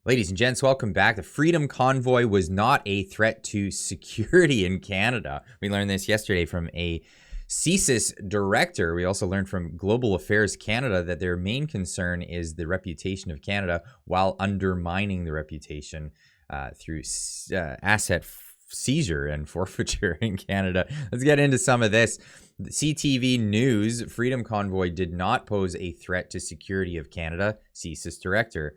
Ladies and gents, welcome back. The Freedom Convoy was not a threat to security in Canada. We learned this yesterday from a CSIS Director. We also learned from Global Affairs Canada that their main concern is the reputation of Canada while undermining the reputation through asset seizure and forfeiture in Canada. Let's get into some of this. CTV News, Freedom Convoy did not pose a threat to security of Canada, CSIS Director.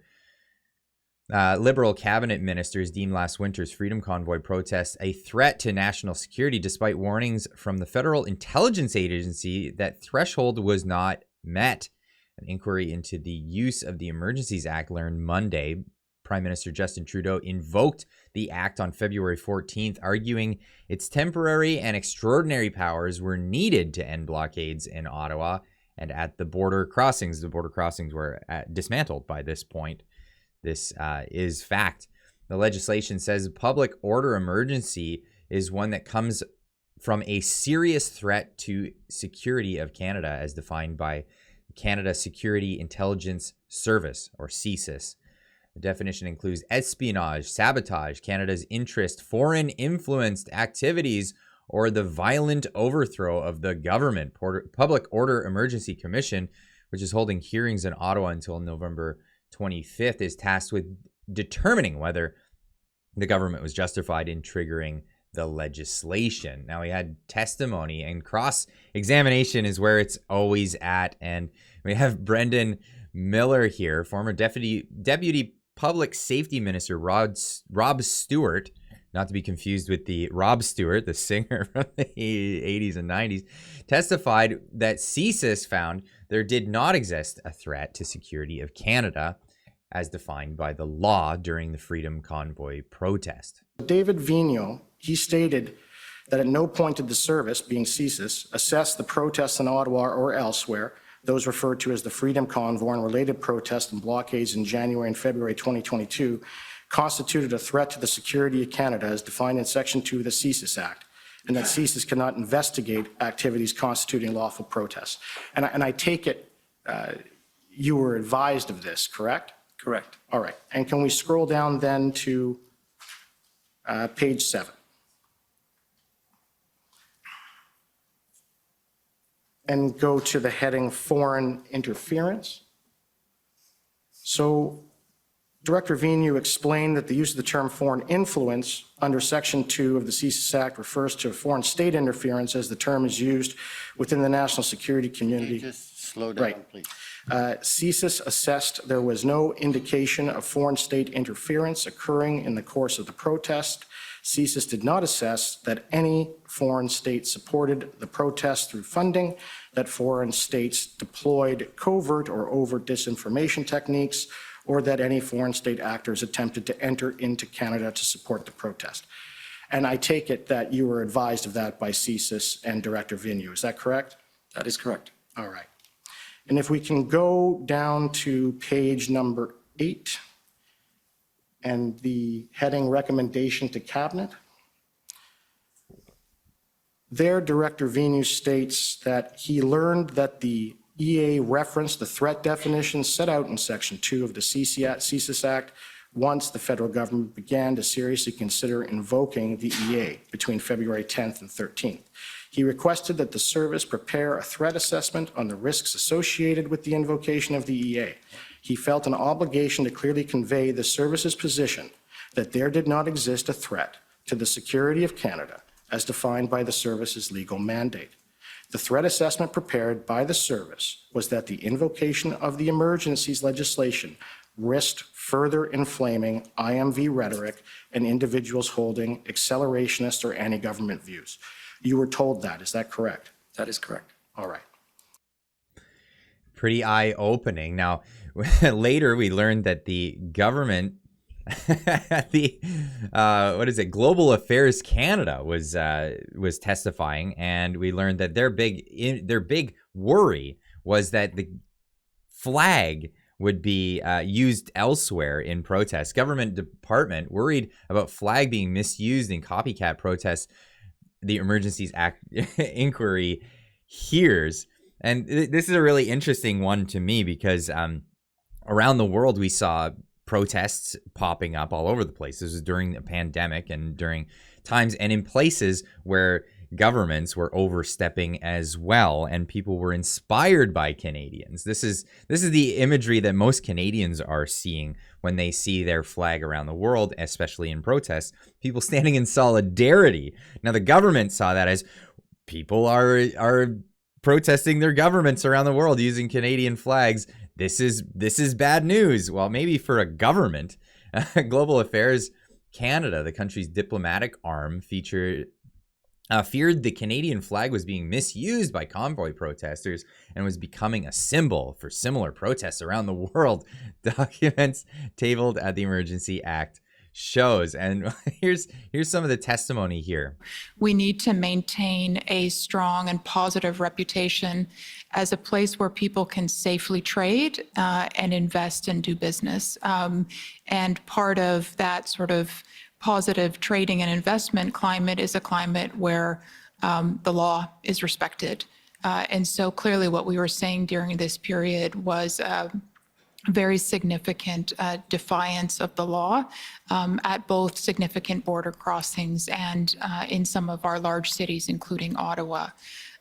Liberal cabinet ministers deemed last winter's Freedom Convoy protest a threat to national security, despite warnings from the Federal Intelligence Agency that threshold was not met. An inquiry into the use of the Emergencies Act learned Monday. Prime Minister Justin Trudeau invoked the act on February 14th, arguing its temporary and extraordinary powers were needed to end blockades in Ottawa and at the border crossings. The border crossings were dismantled by this point. This is fact. The legislation says public order emergency is one that comes from a serious threat to security of Canada, as defined by Canada Security Intelligence Service, or CSIS. The definition includes espionage, sabotage, Canada's interest, foreign influenced activities, or the violent overthrow of the government. Public Order Emergency Commission, which is holding hearings in Ottawa until November 25th, is tasked with determining whether the government was justified in triggering the legislation. Now, we had testimony, and cross-examination is where it's always at. And we have Brendan Miller here, former Deputy Public Safety Minister Rob Stewart, not to be confused with the Rob Stewart, the singer from the 80s and 90s, testified that CSIS found there did not exist a threat to security of Canada as defined by the law during the Freedom Convoy protest. David Vigneault, he stated that at no point did the service, being CSIS, assess the protests in Ottawa or elsewhere, those referred to as the Freedom Convoy and related protests and blockades in January and February 2022, constituted a threat to the security of Canada as defined in Section 2 of the CSIS Act, and that CSIS cannot investigate activities constituting lawful protests. And I take it you were advised of this, correct? Correct. All right. And can we scroll down then to page 7? And go to the heading Foreign Interference. So Director Vigneault explained that the use of the term foreign influence under Section 2 of the CSIS Act refers to foreign state interference as the term is used within the national security community. Can you just slow down, Right. please? CSIS assessed there was no indication of foreign state interference occurring in the course of the protest. CSIS did not assess that any foreign state supported the protest through funding, that foreign states deployed covert or overt disinformation techniques, or that any foreign state actors attempted to enter into Canada to support the protest. And I take it that you were advised of that by CSIS and Director Vigneault. Is that correct? That is correct. All right. And if we can go down to page number 8 and the heading Recommendation to Cabinet. There, Director Vigneault states that he learned that the EA referenced the threat definition set out in Section 2 of the CSIS Act once the federal government began to seriously consider invoking the EA between February 10th and 13th. He requested that the service prepare a threat assessment on the risks associated with the invocation of the EA. He felt an obligation to clearly convey the service's position that there did not exist a threat to the security of Canada as defined by the service's legal mandate. The threat assessment prepared by the service was that the invocation of the emergencies legislation risked further inflaming IMV rhetoric and individuals holding accelerationist or anti-government views. You were told that, is that correct? That is correct. All right. Pretty eye-opening. Now, later we learned that the government, Global Affairs Canada was testifying, and we learned that their big worry was that the flag would be used elsewhere in protests. Government department worried about flag being misused in copycat protests. The Emergencies Act inquiry hears. And this is a really interesting one to me because around the world we saw protests popping up all over the place. This was during the pandemic and during times and in places where governments were overstepping as well, and people were inspired by Canadians. This is the imagery that most Canadians are seeing when they see their flag around the world, especially in protests, people standing in solidarity. Now the government saw that as people are protesting their governments around the world using Canadian flags. This is bad news. Well, maybe for a government. Global Affairs Canada, the country's diplomatic arm, feared the Canadian flag was being misused by convoy protesters and was becoming a symbol for similar protests around the world. Documents tabled at the Emergency Act shows. And here's some of the testimony here. We need to maintain a strong and positive reputation as a place where people can safely trade and invest and do business. And part of that sort of positive trading and investment climate is a climate where the law is respected. And so clearly what we were saying during this period was very significant defiance of the law at both significant border crossings and in some of our large cities, including Ottawa.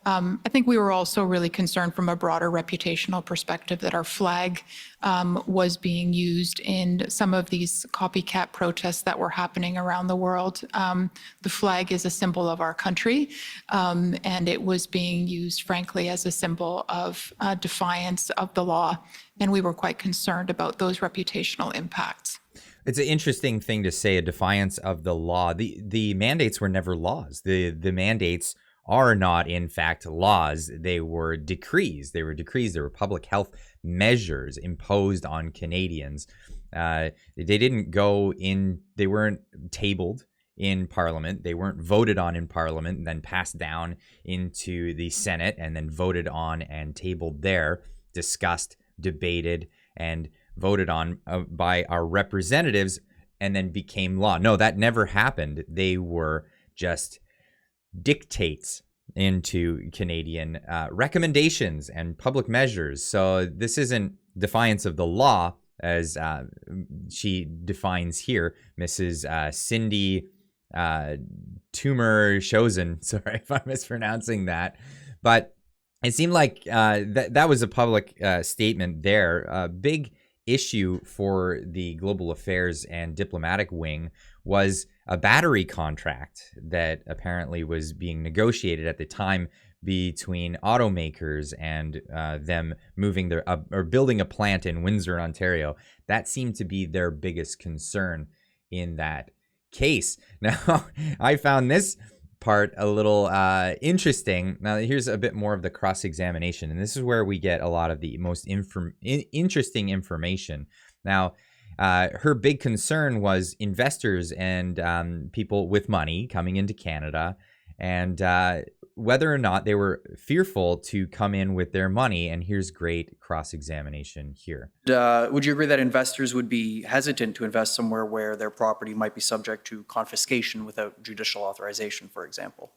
I think we were also really concerned from a broader reputational perspective that our flag was being used in some of these copycat protests that were happening around the world. The flag is a symbol of our country, and it was being used, frankly, as a symbol of defiance of the law. And we were quite concerned about those reputational impacts. It's an interesting thing to say, a defiance of the law. The mandates were never laws. The mandates are not, in fact, laws. They were decrees. They were public health measures imposed on Canadians. They didn't go in, they weren't tabled in Parliament. They weren't voted on in Parliament and then passed down into the Senate and then voted on and tabled there, discussed, debated, and voted on by our representatives and then became law. No, that never happened. They were just dictates into Canadian recommendations and public measures. So this isn't defiance of the law, as she defines here, Mrs. Cindy Tumor-Chosen. Sorry if I'm mispronouncing that. But it seemed like that was a public statement there. A big issue for the Global Affairs and Diplomatic Wing was a battery contract that apparently was being negotiated at the time between automakers and them moving or building a plant in Windsor, Ontario. That seemed to be their biggest concern in that case. Now, I found this part a little interesting. Now, here's a bit more of the cross-examination, and this is where we get a lot of the most interesting information. Now, her big concern was investors and people with money coming into Canada, and whether or not they were fearful to come in with their money. And here's great cross-examination here. Would you agree that investors would be hesitant to invest somewhere where their property might be subject to confiscation without judicial authorization, for example?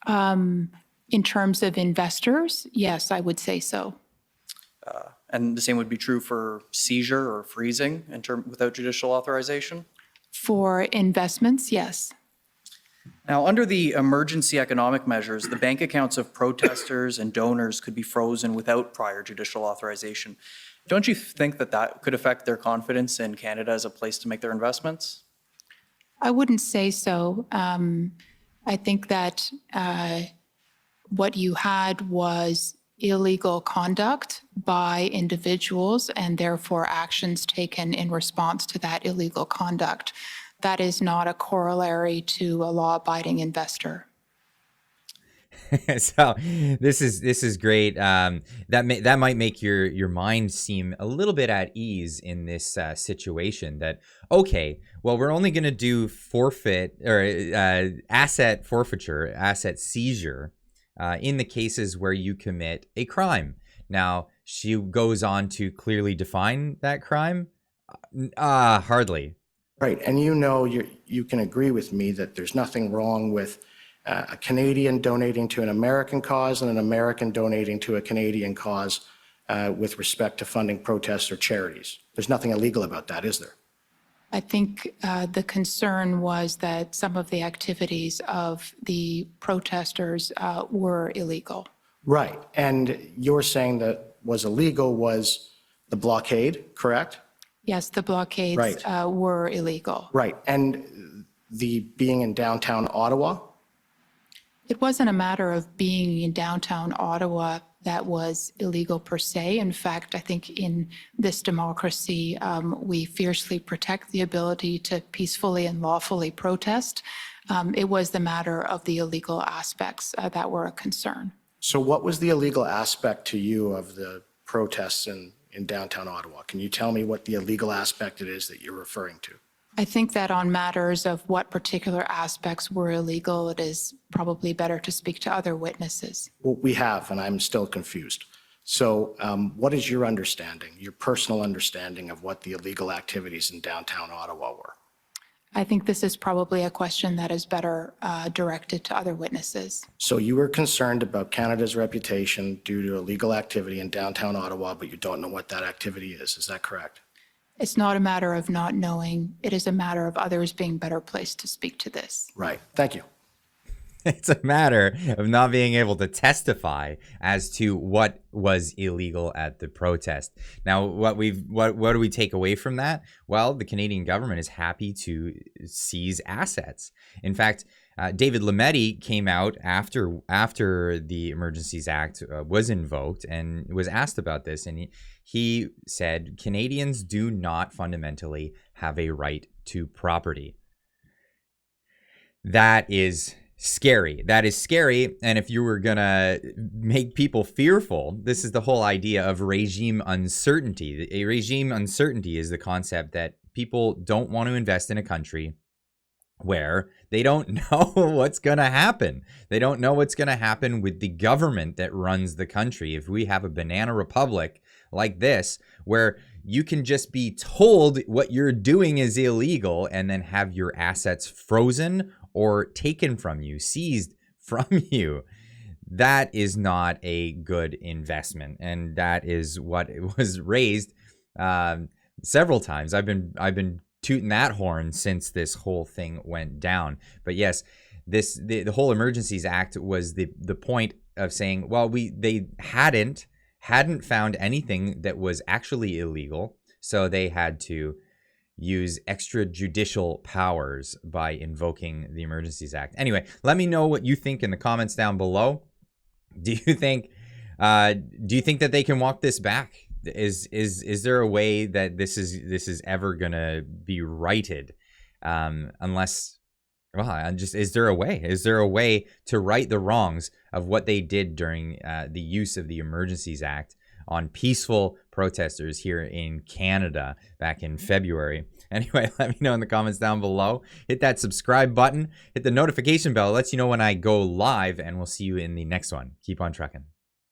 In terms of investors, yes, I would say so. And the same would be true for seizure or freezing without judicial authorization? For investments, yes. Now, under the emergency economic measures, the bank accounts of protesters and donors could be frozen without prior judicial authorization. Don't you think that that could affect their confidence in Canada as a place to make their investments? I wouldn't say so. I think that what you had was illegal conduct by individuals and therefore actions taken in response to that illegal conduct. That is not a corollary to a law-abiding investor. So this is great. That might make your mind seem a little bit at ease in this situation. That okay, well, we're only going to do forfeit or asset forfeiture, asset seizure in the cases where you commit a crime. Now she goes on to clearly define that crime. Hardly. Right, and you can agree with me that there's nothing wrong with a Canadian donating to an American cause and an American donating to a Canadian cause with respect to funding protests or charities. There's nothing illegal about that, is there? I think the concern was that some of the activities of the protesters were illegal. Right. And you're saying that was illegal was the blockade, correct? Yes, the blockades Right. were illegal. Right. And the being in downtown Ottawa? It wasn't a matter of being in downtown Ottawa that was illegal per se. In fact, I think in this democracy, we fiercely protect the ability to peacefully and lawfully protest. It was the matter of the illegal aspects that were a concern. So what was the illegal aspect to you of the protests in downtown Ottawa? Can you tell me what the illegal aspect it is that you're referring to? I think that on matters of what particular aspects were illegal, it is probably better to speak to other witnesses. Well, we have, and I'm still confused. So what is your understanding, your personal understanding of what the illegal activities in downtown Ottawa were? I think this is probably a question that is better directed to other witnesses. So you were concerned about Canada's reputation due to illegal activity in downtown Ottawa, but you don't know what that activity is. Is that correct? It's not a matter of not knowing. It is a matter of others being better placed to speak to this. Right. Thank you. It's a matter of not being able to testify as to what was illegal at the protest. Now, what do we take away from that? Well, the Canadian government is happy to seize assets. In fact, David Lametti came out after the Emergencies Act was invoked and was asked about this, and he said Canadians do not fundamentally have a right to property. That is scary. That is scary. And if you were going to make people fearful, this is the whole idea of regime uncertainty. A regime uncertainty is the concept that people don't want to invest in a country where they don't know what's going to happen. They don't know what's going to happen with the government that runs the country. If we have a banana republic like this, where you can just be told what you're doing is illegal and then have your assets frozen or taken from you, seized from you, that is not a good investment. And that is what it was raised several times. I've been tooting that horn since this whole thing went down. But yes, the whole Emergencies Act was the point of saying, well, they hadn't found anything that was actually illegal, so they had to use extrajudicial powers by invoking the Emergencies Act. Anyway, let me know what you think in the comments down below. Do you think that they can walk this back? Is there a way that this is ever gonna be righted? Unless, well, is there a way? Is there a way to right the wrongs of what they did during the use of the Emergencies Act on peaceful protesters here in Canada back in February? Anyway, let me know in the comments down below. Hit that subscribe button, hit the notification bell. It lets you know when I go live, and we'll see you in the next one. Keep on trucking.